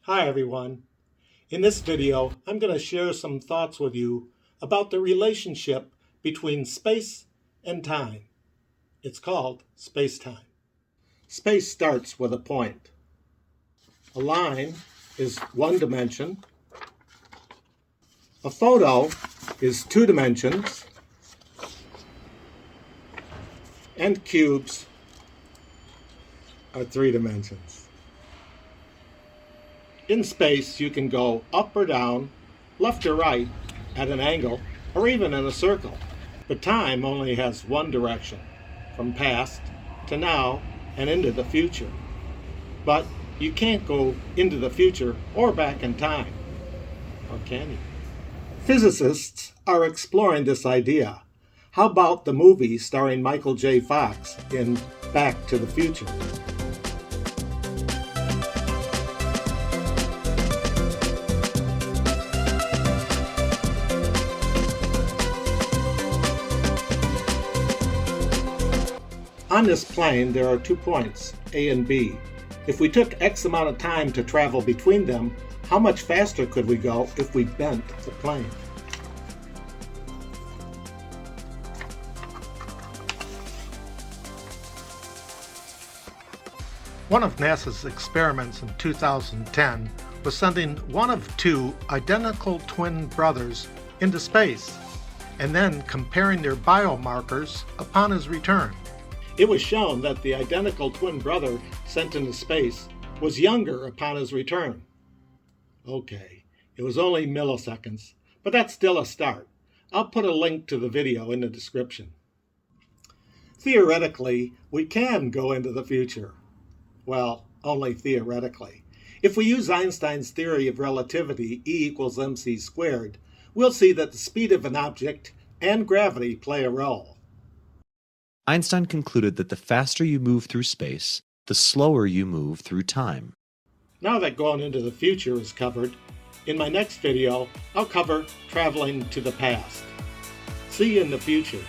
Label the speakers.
Speaker 1: Hi everyone. In this video, I'm going to share some thoughts with you about the relationship between space and time. It's called SpaceTime. Space starts with a point. A line is one dimension. A photo is 2 dimensions. And cubes are 3 dimensions. In space, you can go up or down, left or right, at an angle, or even in a circle. But time only has one direction, from past to now and into the future. But you can't go into the future or back in time. Or can you? Physicists are exploring this idea. How about the movie starring Michael J. Fox in Back to the Future? On this plane, there are 2 points, A and B. If we took X amount of time to travel between them, how much faster could we go if we bent the plane? One of NASA's experiments in 2010 was sending one of 2 identical twin brothers into space and then comparing their biomarkers upon his return. It was shown that the identical twin brother sent into space was younger upon his return. Okay, it was only milliseconds, but that's still a start. I'll put a link to the video in the description. Theoretically, we can go into the future. Well, only theoretically. If we use Einstein's theory of relativity, E equals mc squared, we'll see that the speed of an object and gravity play a role.
Speaker 2: Einstein concluded that the faster you move through space, the slower you move through time.
Speaker 1: Now that going into the future is covered, in my next video, I'll cover traveling to the past. See you in the future.